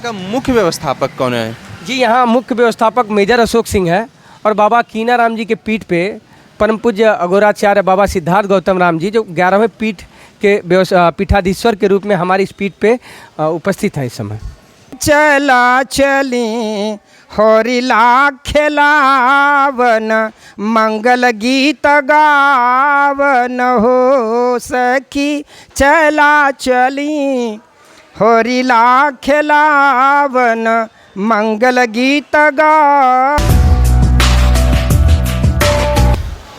यहाँ का मुख्य व्यवस्थापक कौन है? जी यहाँ मुख्य व्यवस्थापक मेजर अशोक सिंह है और बाबा कीनाराम जी के पीठ पे परम पूज्य अघोराचार्य बाबा सिद्धार्थ गौतम राम जी जो 11वें पीठ के पीठाधीश्वर के रूप में हमारी इस पीठ पे उपस्थित है इस समय। चला चली होरिला खेलावन मंगल गीत गावन हो सखी, चला चली होरिला खेलावन मंगल गीत गा।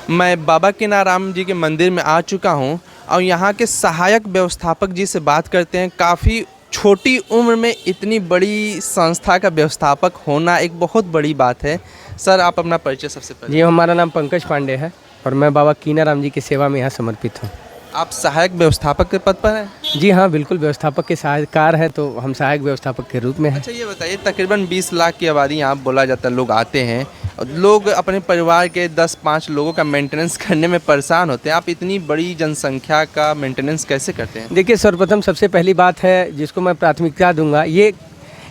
मैं बाबा कीनाराम जी के मंदिर में आ चुका हूँ और यहाँ के सहायक व्यवस्थापक जी से बात करते हैं। काफ़ी छोटी उम्र में इतनी बड़ी संस्था का व्यवस्थापक होना एक बहुत बड़ी बात है। सर आप अपना परिचय सबसे पहले। जी हमारा नाम पंकज पांडे है और मैं बाबा कीनाराम जी की सेवा में यहाँ समर्पित हूँ। आप सहायक व्यवस्थापक के पद पर हैं? जी हाँ बिल्कुल, व्यवस्थापक के सहायकार है तो हम सहायक व्यवस्थापक के रूप में हैं। अच्छा ये बताइए, तकरीबन 20 लाख की आबादी यहाँ बोला जाता है, लोग आते हैं और लोग अपने परिवार के 10-5 लोगों का मेंटेनेंस करने में परेशान होते हैं। आप इतनी बड़ी जनसंख्या का मेंटेनेंस कैसे करते हैं? देखिए सर्वप्रथम सबसे पहली बात है जिसको मैं प्राथमिकता दूंगा, ये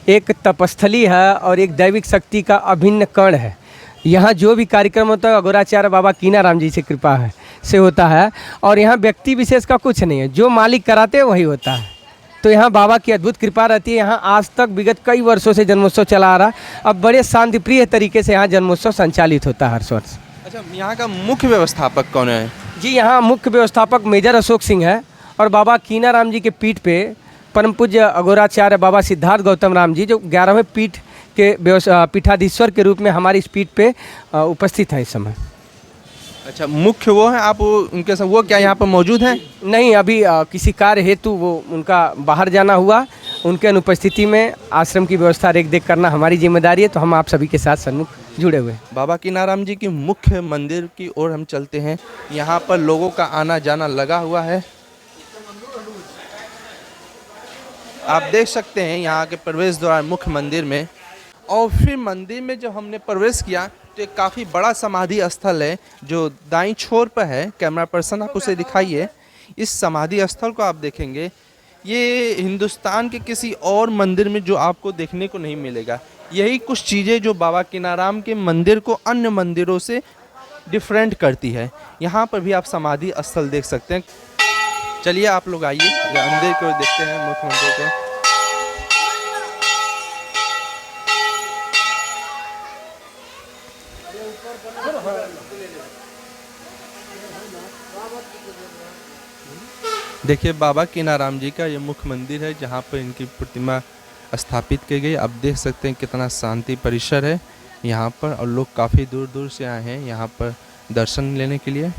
एक तपस्थली है और एक दैविक शक्ति का अभिन्न कण है। यहाँ जो भी कार्यक्रम होता है अघोराचार्य बाबा कीनाराम जी से कृपा है से होता है और यहाँ व्यक्ति विशेष का कुछ नहीं है, जो मालिक कराते हैं वही होता है। तो यहाँ बाबा की अद्भुत कृपा रहती है। यहाँ आज तक विगत कई वर्षों से जन्मोत्सव चला आ रहा, अब बड़े शांतिप्रिय तरीके से यहाँ जन्मोत्सव संचालित होता है हर वर्ष। अच्छा यहाँ का मुख्य व्यवस्थापक कौन है? जी यहाँ मुख्य व्यवस्थापक मेजर अशोक सिंह है और बाबा कीनाराम जी के पीठ पे परम पूज्य अघोराचार्य बाबा सिद्धार्थ गौतम राम जी जो 11वें पीठ के पीठाधीश्वर के रूप में हमारी इस पीठ पे उपस्थित है इस समय। अच्छा मुख्य वो हैं, आप उनके साथ वो क्या यहाँ पर मौजूद हैं? नहीं, अभी किसी कार्य हेतु वो उनका बाहर जाना हुआ, उनके अनुपस्थिति में आश्रम की व्यवस्था रेख देख करना हमारी जिम्मेदारी है, तो हम आप सभी के साथ सन्मुख जुड़े हुए हैं। बाबा कीनाराम जी के मुख्य मंदिर की ओर हम चलते हैं। यहाँ पर लोगों का आना जाना लगा हुआ है। आप देख सकते हैं यहाँ के प्रवेश द्वार मुख्य मंदिर में, और फिर मंदिर में जब हमने प्रवेश किया तो एक काफ़ी बड़ा समाधि स्थल है जो दाईं छोर पर है। कैमरा पर्सन आप उसे दिखाइए। इस समाधि स्थल को आप देखेंगे, ये हिंदुस्तान के किसी और मंदिर में जो आपको देखने को नहीं मिलेगा। यही कुछ चीज़ें जो बाबा कीनाराम के मंदिर को अन्य मंदिरों से डिफरेंट करती है। यहाँ पर भी आप समाधि स्थल देख सकते हैं। चलिए आप लोग आइए अंदर को देखते हैं, मुख्य मंदिर को। देखिए बाबा कीनाराम जी का ये मुख्य मंदिर है जहाँ पर इनकी प्रतिमा स्थापित की गई। आप देख सकते हैं कितना शांति परिसर है यहाँ पर, और लोग काफ़ी दूर दूर से आए हैं यहाँ पर दर्शन लेने के लिए।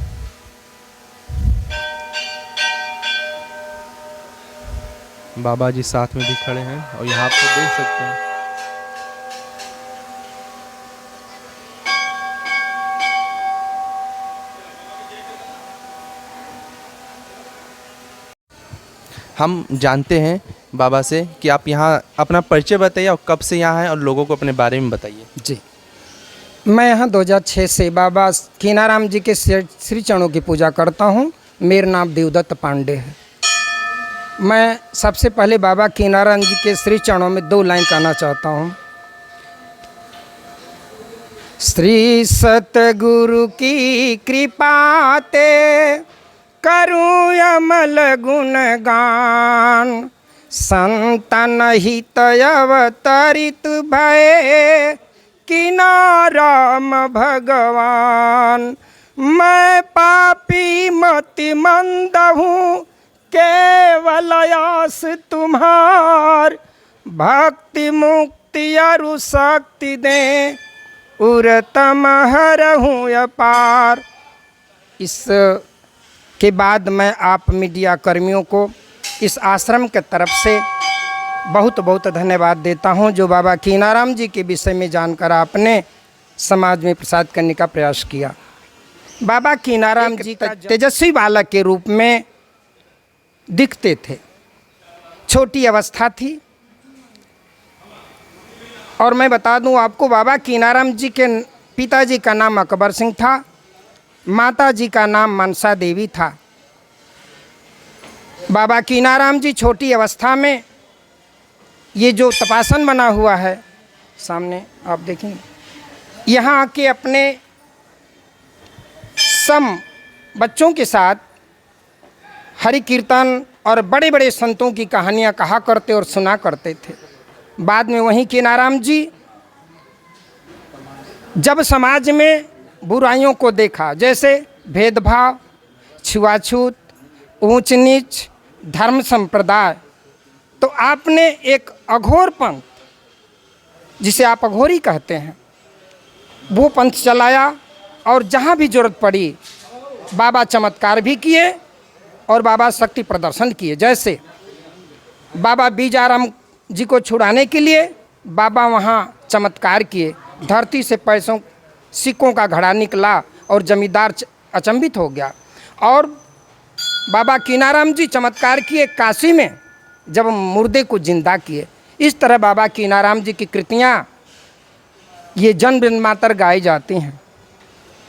बाबा जी साथ में भी खड़े हैं और यहाँ पर देख सकते हैं हम जानते हैं बाबा से कि आप यहाँ अपना परिचय बताइए और कब से यहाँ हैं और लोगों को अपने बारे में बताइए। जी, मैं यहाँ 2006 से बाबा कीनाराम जी के श्री चरणों की पूजा करता हूँ। मेरा नाम देवदत्त पांडे है। मैं सबसे पहले बाबा कीनाराम जी के श्री चरणों में 2 लाइन कहना चाहता हूँ। श्री सतगुरु की कृपा ते करूँ अमल गुणगान, संतन हित अवतरित भय कीनाराम भगवान। मैं पापी मति मंद हूँ, केवल आस तुम्हार, भक्ति मुक्ति अरु शक्ति दे, उरतम हरहूँ अपार। इस के बाद मैं आप मीडिया कर्मियों को इस आश्रम के तरफ से बहुत बहुत धन्यवाद देता हूं, जो बाबा कीनाराम जी के विषय में जानकर आपने समाज में प्रसार करने का प्रयास किया। बाबा कीनाराम जी का तेजस्वी बालक के रूप में दिखते थे। छोटी अवस्था थी और मैं बता दूं आपको, बाबा कीनाराम जी के पिताजी का नाम अकबर सिंह था, माता जी का नाम मनसा देवी था। बाबा कीनाराम जी छोटी अवस्था में ये जो तपासन बना हुआ है सामने आप देखेंगे, यहाँ आके अपने सम बच्चों के साथ हरि कीर्तन और बड़े बड़े संतों की कहानियाँ कहा करते और सुना करते थे। बाद में वहीं कीनाराम जी जब समाज में बुराइयों को देखा, जैसे भेदभाव, छुआछूत, ऊंच नीच, धर्म संप्रदाय, तो आपने एक अघोर पंथ, जिसे आप अघोरी कहते हैं, वो पंथ चलाया और जहाँ भी जरूरत पड़ी बाबा चमत्कार भी किए और बाबा शक्ति प्रदर्शन किए। जैसे बाबा बीजाराम जी को छुड़ाने के लिए बाबा वहाँ चमत्कार किए, धरती से पैसों सिक्कों का घड़ा निकला और जमींदार अचंभित हो गया। और बाबा कीनाराम जी चमत्कार किए काशी में, जब मुर्दे को जिंदा किए। इस तरह बाबा कीनाराम जी की कृतियाँ ये जन जन्मांतर गाई जाती हैं।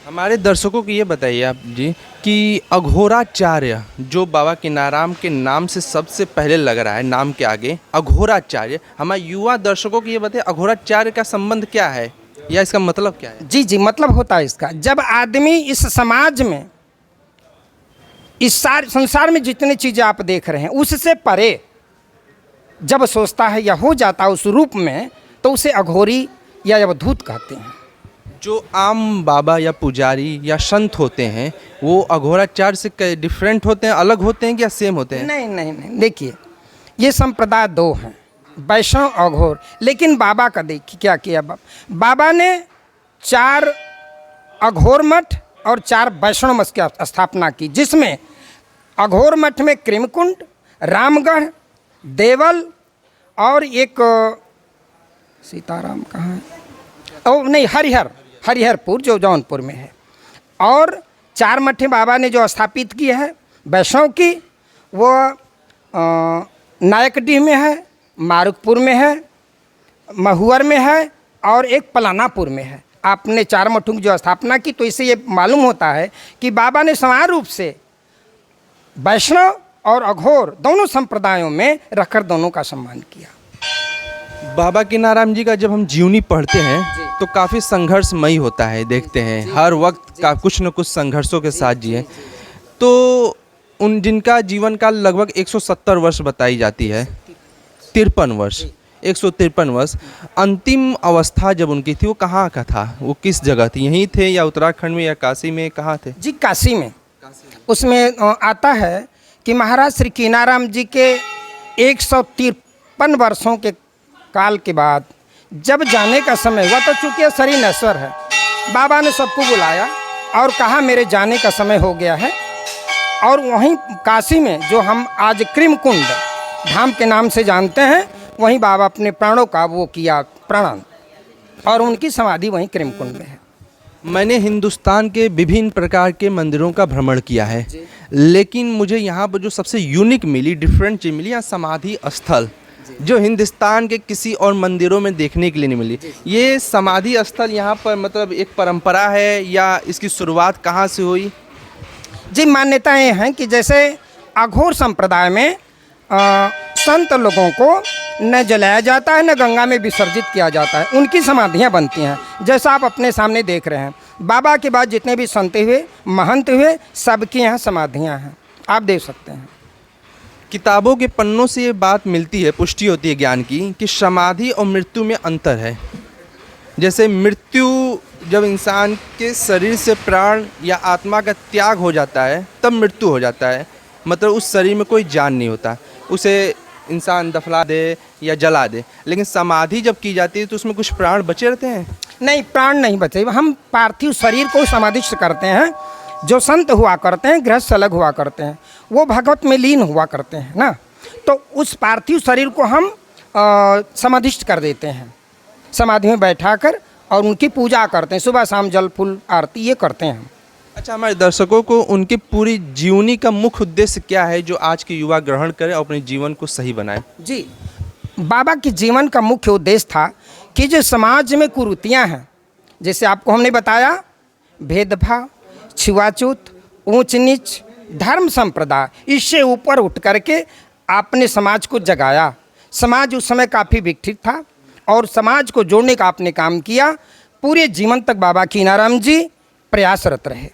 हमारे दर्शकों को ये बताइए आप जी कि अघोराचार्य जो बाबा कीनाराम के नाम से सबसे पहले लग रहा है, नाम के आगे अघोराचार्य, हमारे युवा दर्शकों को ये बताइए अघोराचार्य का संबंध क्या है या इसका मतलब क्या है? जी मतलब होता है इसका, जब आदमी इस समाज में, इस सारे संसार में जितनी चीज़ें आप देख रहे हैं उससे परे जब सोचता है या हो जाता है उस रूप में, तो उसे अघोरी या अवधूत कहते हैं। जो आम बाबा या पुजारी या संत होते हैं वो अघोराचार्य से डिफरेंट होते हैं, अलग होते हैं या सेम होते हैं? नहीं, देखिए ये संप्रदाय दो हैं, वैष्णव अघोर। लेकिन बाबा का देखिए क्या किया, बाबा ने 4 अघोर मठ और 4 वैष्णव मठ की स्थापना की, जिसमें अघोर मठ में क्रिमकुंड, रामगढ़, देवल और एक सीताराम कहाँ है, ओ नहीं, हरिहरपुर जो जौनपुर में है। और 4 मठें बाबा ने जो स्थापित की है वैष्णव की, वो नायकडीह में है, मारुकपुर में है, महुअर में है और एक पलानापुर में है। आपने 4 मठों की जो स्थापना की, तो इससे ये मालूम होता है कि बाबा ने समान रूप से वैष्णव और अघोर दोनों संप्रदायों में रखकर दोनों का सम्मान किया। बाबा कीनाराम जी का जब हम जीवनी पढ़ते हैं तो काफ़ी संघर्षमयी होता है, देखते हैं हर वक्त का कुछ न कुछ संघर्षों के साथ जिए। तो उन जिनका जीवन काल लगभग 170 वर्ष बताई जाती है, 53 वर्ष, 153 वर्ष, अंतिम अवस्था जब उनकी थी वो कहाँ का था, वो किस जगह थी, यहीं थे या उत्तराखंड में या काशी में, कहाँ थे? जी काशी में। उसमें आता है कि महाराज श्री कीनाराम जी के 153 वर्षों के काल के बाद जब जाने का समय हुआ, तो चूँकि शरीर नश्वर है, बाबा ने सबको बुलाया और कहा मेरे जाने का समय हो गया है। और वहीं काशी में जो हम आज क्रिमकुंड धाम के नाम से जानते हैं, वहीं बाबा अपने प्राणों का वो किया प्रणन, और उनकी समाधि वहीं क्रिमकुंड में है। मैंने हिंदुस्तान के विभिन्न प्रकार के मंदिरों का भ्रमण किया है, लेकिन मुझे यहाँ पर जो सबसे यूनिक मिली, डिफरेंट चीज़ मिली, यहाँ समाधि स्थल, जो हिंदुस्तान के किसी और मंदिरों में देखने के लिए नहीं मिली। ये समाधि स्थल यहाँ पर मतलब एक परंपरा है या इसकी शुरुआत कहाँ से हुई? जी मान्यताएं हैं कि जैसे अघोर संप्रदाय में संत लोगों को न जलाया जाता है, न गंगा में विसर्जित किया जाता है, उनकी समाधियां बनती हैं, जैसा आप अपने सामने देख रहे हैं। बाबा के बाद जितने भी संत हुए, महंत हुए, सबकी यहाँ समाधियां हैं, आप देख सकते हैं। किताबों के पन्नों से ये बात मिलती है, पुष्टि होती है ज्ञान की, कि समाधि और मृत्यु में अंतर है। जैसे मृत्यु जब इंसान के शरीर से प्राण या आत्मा का त्याग हो जाता है तब मृत्यु हो जाता है, मतलब उस शरीर में कोई जान नहीं होता, उसे इंसान दफला दे या जला दे। लेकिन समाधि जब की जाती है तो उसमें कुछ प्राण बचे रहते हैं? नहीं, प्राण नहीं बचे। हम पार्थिव शरीर को समाधिस्थ करते हैं। जो संत हुआ करते हैं, गृहस्थ अलग हुआ करते हैं, वो भगवत में लीन हुआ करते हैं ना, तो उस पार्थिव शरीर को हम समाधिस्थ कर देते हैं, समाधि में बैठा कर, और उनकी पूजा करते हैं, सुबह शाम जल फूल आरती ये करते हैं हम। अच्छा, हमारे दर्शकों को उनकी पूरी जीवनी का मुख्य उद्देश्य क्या है जो आज के युवा ग्रहण करें और अपने जीवन को सही बनाए? जी, बाबा के जीवन का मुख्य उद्देश्य था कि जो समाज में कुरीतियाँ हैं, जैसे आपको हमने बताया, भेदभाव, छुआछूत, ऊंच नीच, धर्म संप्रदाय, इससे ऊपर उठ करके आपने समाज को जगाया। समाज उस समय काफ़ी विकसित था और समाज को जोड़ने का आपने काम किया। पूरे जीवन तक बाबा कीनाराम जी प्रयासरत रहे।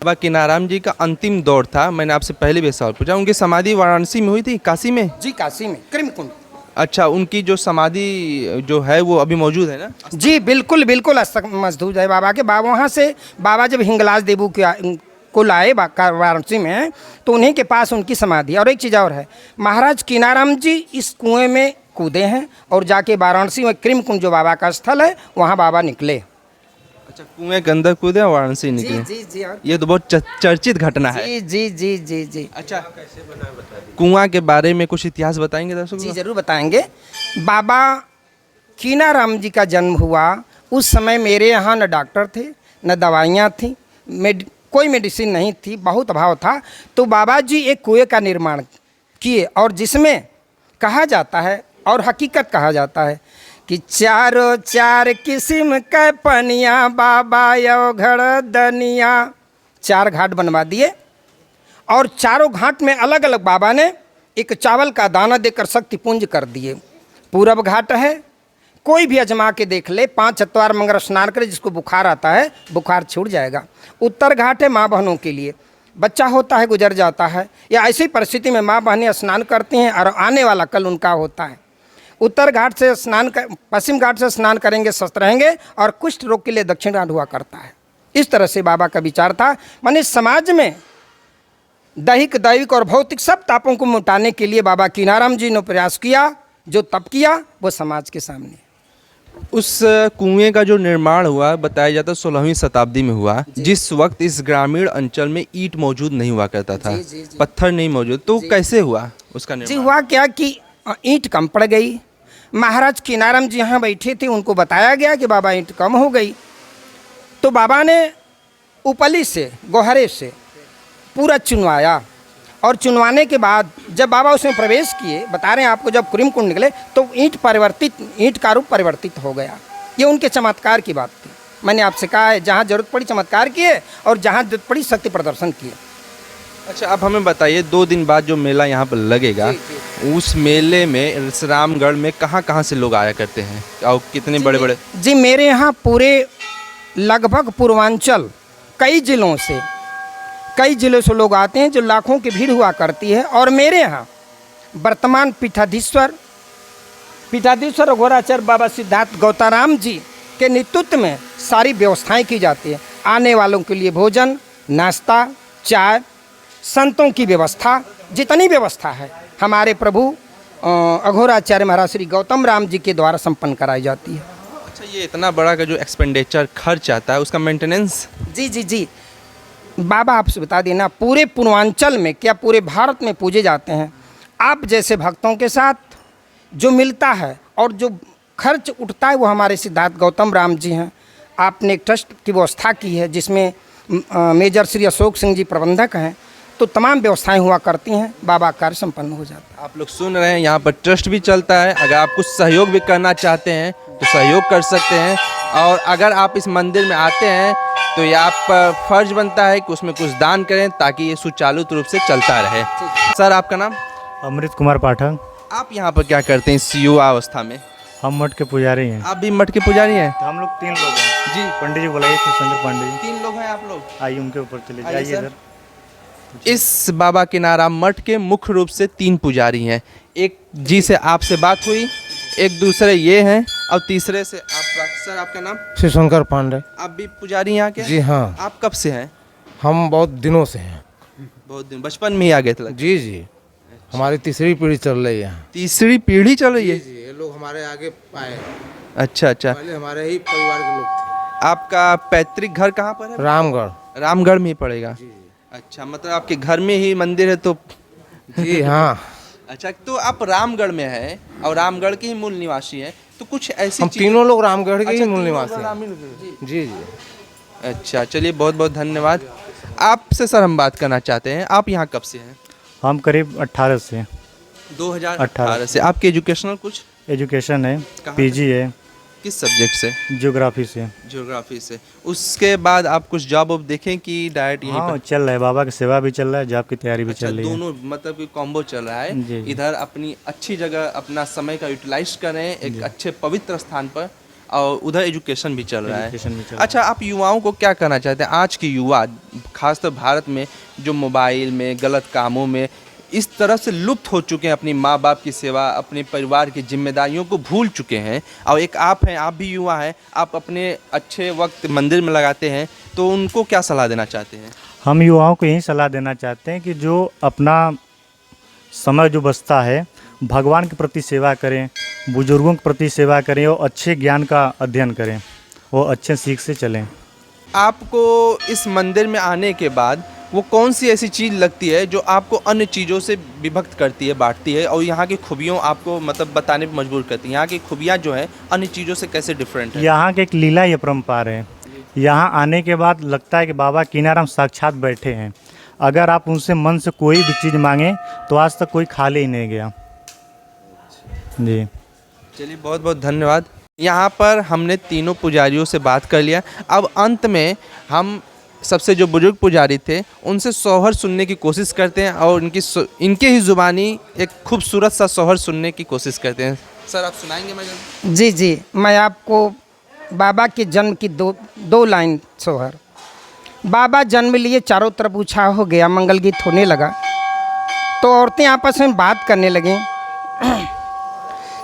बाबा कीनाराम जी का अंतिम दौर था, मैंने आपसे पहले भी सवाल पूछा, उनकी समाधि वाराणसी में हुई थी, काशी में? जी काशी में कृमकुंड। अच्छा, उनकी जो समाधि जो है वो अभी मौजूद है ना? जी बिल्कुल बिल्कुल मजदूर है बाबा के। बाबा वहाँ से बाबा जब हिंगलाज देवू को लाए वाराणसी में तो उन्हीं के पास उनकी समाधि। और एक चीज़ और है, महाराज कीनाराम जी इस कुएं में कूदे हैं और जाके वाराणसी में कृमकुंड जो बाबा का स्थल है वहाँ बाबा निकले। अच्छा, कुएं के अंदर कूदे और वाराणसी निकले। जी जी और ये तो बहुत चर्चित घटना है। जी जी जी जी जी। अच्छा, कुआं के बारे में कुछ इतिहास बताएंगे दर्शकों जी को? जरूर बताएंगे। बाबा कीनाराम जी का जन्म हुआ उस समय मेरे यहाँ न डॉक्टर थे न दवाइयाँ थी, कोई मेडिसिन नहीं थी, बहुत अभाव था। तो बाबा जी एक कुएं का निर्माण किए और जिसमें कहा जाता है और हकीकत कहा जाता है कि चारों चार किस्म के पनिया बाबा यो घड़ दनिया। 4 घाट बनवा दिए और चारों घाट में अलग अलग बाबा ने एक चावल का दाना देकर शक्ति पुंज कर दिए। पूरब घाट है, कोई भी अजमा के देख ले, 5 अतवार मंगल स्नान करे, जिसको बुखार आता है बुखार छूट जाएगा। उत्तर घाट है माँ बहनों के लिए, बच्चा होता है गुजर जाता है या ऐसी परिस्थिति में माँ बहनें स्नान करती हैं और आने वाला कल उनका होता है। उत्तर घाट से पश्चिम घाट से स्नान करेंगे स्वस्थ रहेंगे और कुष्ठ रोग के लिए दक्षिण घाट हुआ करता है। इस तरह से बाबा का विचार था। माने समाज में दैहिक दैविक और भौतिक सब तापों को मिटाने के लिए बाबा कीनाराम जी ने प्रयास किया। जो तप किया वो समाज के सामने। उस कुएं का जो निर्माण हुआ बताया जाता है 16वीं शताब्दी में हुआ, जिस वक्त इस ग्रामीण अंचल में ईंट मौजूद नहीं हुआ करता था। जी। पत्थर नहीं मौजूद, तो कैसे हुआ उसका जी निर्माण? हुआ क्या कि ईंट कम पड़ गई। महाराज कीनाराम जी यहाँ बैठे थे, उनको बताया गया कि बाबा ईंट कम हो गई। तो बाबा ने उपली से गोहरे से पूरा चुनवाया और चुनवाने के बाद जब बाबा उसमें प्रवेश किए, बता रहे हैं आपको, जब कृमकुंड निकले तो ईंट का रूप परिवर्तित हो गया। ये उनके चमत्कार की बात थी। मैंने आपसे कहा है जहाँ जरूरत पड़ी चमत्कार किए और जहाँ जरूरत पड़ी शक्ति प्रदर्शन किए। अच्छा, अब हमें बताइए 2 दिन बाद जो मेला यहाँ पर लगेगा, उस मेले में रामगढ़ में कहाँ से लोग आया करते हैं और कितने बड़े बड़े? जी मेरे यहाँ पूरे लगभग पूर्वांचल कई जिलों से लोग आते हैं, जो लाखों की भीड़ हुआ करती है। और मेरे यहाँ वर्तमान पीठाधीश्वर घोराचार्य बाबा सिद्धार्थ गौताराम जी के नेतृत्व में सारी व्यवस्थाएं की जाती है। आने वालों के लिए भोजन, नाश्ता, चाय, संतों की व्यवस्था, जितनी व्यवस्था है हमारे प्रभु अघोराचार्य महाराज श्री गौतम राम जी के द्वारा संपन्न कराई जाती है। अच्छा, ये इतना बड़ा का जो एक्सपेंडिचर खर्च आता है उसका मेंटेनेंस? जी बाबा आपसे बता देना, पूरे पूर्वांचल में क्या पूरे भारत में पूजे जाते हैं। आप जैसे भक्तों के साथ जो मिलता है और जो खर्च उठता है वो हमारे सिद्धार्थ गौतम राम जी हैं। आपने एक ट्रस्ट की व्यवस्था की है जिसमें मेजर श्री अशोक सिंह जी प्रबंधक हैं, तो तमाम व्यवस्थाएं हुआ करती हैं, बाबा कार्य संपन्न हो जाता है। आप लोग सुन रहे हैं, यहाँ पर ट्रस्ट भी चलता है। अगर आप कुछ सहयोग भी करना चाहते हैं तो सहयोग कर सकते हैं। और अगर आप इस मंदिर में आते हैं तो ये आप पर फर्ज बनता है कि उसमें कुछ दान करें ताकि ये सुचारू रूप से चलता रहे। सर, आपका नाम? अमृत कुमार पाठक। आप यहाँ पर क्या करते हैं इस युवा अवस्था में? हम मठ के पुजारी हैं। आप भी मठ के पुजारी हैं? तो हम लोग 3 लोग हैं जी। पंडित जी बुलाइए, शंकर पांडे जी। 3 लोग हैं आप लोग? आइए उनके ऊपर चले आइए जाइए सर। इधर। इस बाबा कीनाराम मठ के मुख्य रूप से 3 पुजारी हैं। एक जी से आपसे बात हुई, एक दूसरे ये हैं और तीसरे से आपका। सर, आपका नाम? श्री शंकर पांडे। आप भी पुजारी यहाँ के? जी हाँ, आप कब से हैं? हम बहुत दिनों से हैं। बहुत दिन, बचपन में ही आ गए थे? जी हमारी तीसरी पीढ़ी चल रही है यहाँ। तीसरी पीढ़ी चल रही है? जी ये लोग हमारे आगे आए, अच्छा। पहले हमारे ही परिवार के लोग थे। आपका पैतृक घर कहाँ पर है? रामगढ़। रामगढ़ में ही पड़ेगा? अच्छा, मतलब आपके घर में ही मंदिर है तो? जी हाँ। अच्छा, तो आप रामगढ़ में हैं और रामगढ़ के ही मूल निवासी हैं, तो कुछ ऐसी हम चीज़ें- तीनों लोग रामगढ़ के ही अच्छा, मूल तीनों निवासी लोग हैं। रामगढ़- जी अच्छा, चलिए, बहुत बहुत धन्यवाद। आपसे सर हम बात करना चाहते हैं, आप यहाँ कब से हैं? हम करीब 18 से 2018 से। आपके एजुकेशनल कुछ? एजुकेशन है, कहाँ पीजी है, किस सब्जेक्ट से? ज्योग्राफी से। ज्योग्राफी से। उसके बाद आप कुछ जॉब अब देखें कि डायरेक्ट यहीं हाँ पर? चल रहा है, बाबा की सेवा भी चल रहा है, जॉब की तैयारी भी अच्छा, चल रही है। दोनों मतलब कि कॉम्बो चल रहा है। जी, जी। इधर अपनी अच्छी जगह अपना समय का यूटिलाइज करें एक अच्छे पवित्र स्थान पर, और उधर एजुकेशन भी चल रहा है। एजुकेशन भी चल रहा है। अच्छा, आप युवाओं को क्या कहना चाहते हैं? आज के युवा खासकर भारत में जो मोबाइल में गलत कामों में इस तरह से लुप्त हो चुके हैं, अपनी माँ बाप की सेवा, अपने परिवार की जिम्मेदारियों को भूल चुके हैं, और एक आप हैं, आप भी युवा हैं, आप अपने अच्छे वक्त मंदिर में लगाते हैं, तो उनको क्या सलाह देना चाहते हैं? हम युवाओं को यही सलाह देना चाहते हैं कि जो अपना समय जो बचता है भगवान के प्रति सेवा करें, बुजुर्गों के प्रति सेवा करें और अच्छे ज्ञान का अध्ययन करें, वो अच्छे सीख से चलें। आपको इस मंदिर में आने के बाद वो कौन सी ऐसी चीज़ लगती है जो आपको अन्य चीज़ों से विभक्त करती है, बांटती है, और यहाँ की खूबियों आपको मतलब बताने पर मजबूर करती है? यहाँ की खूबियाँ जो है अन्य चीज़ों से कैसे डिफरेंट है? यहाँ के एक लीला ये परम्पार है। यहाँ आने के बाद लगता है कि बाबा कीनाराम साक्षात बैठे हैं। अगर आप उनसे मन से कोई भी चीज़ मांगें तो आज तक कोई खाली ही नहीं गया। जी चलिए, बहुत बहुत धन्यवाद। यहाँ पर हमने तीनों पुजारियों से बात कर लिया। अब अंत में हम सबसे जो बुजुर्ग पुजारी थे उनसे सोहर सुनने की कोशिश करते हैं, और इनके ही ज़ुबानी एक खूबसूरत सा सोहर सुनने की कोशिश करते हैं। सर, आप सुनाएंगे? मैं जी जी, मैं आपको बाबा के जन्म की दो लाइन सोहर। बाबा जन्म लिए, चारों तरफ ऊँचा हो गया, मंगल गीत होने लगा, तो औरतें आपस में बात करने लगीं।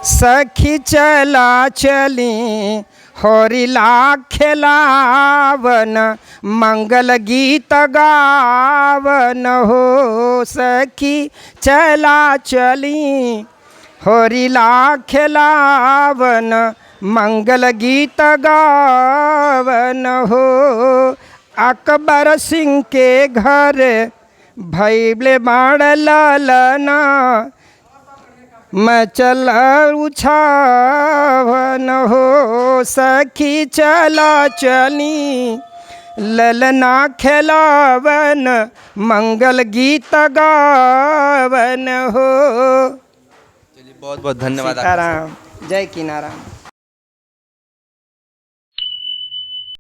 सखी चला चली होरिला खेलावन, मंगल गीत गावन हो। सखी चला चली होरिला खेलावन, मंगल गीत गावन हो। अकबर सिंह के घर भैले बाण ललना, मैं चल उछावन हो। सखी चला चली ललना खेलावन, मंगल गीत गावन हो। चलिए, बहुत बहुत धन्यवाद। सीताराम, जय कीनाराम।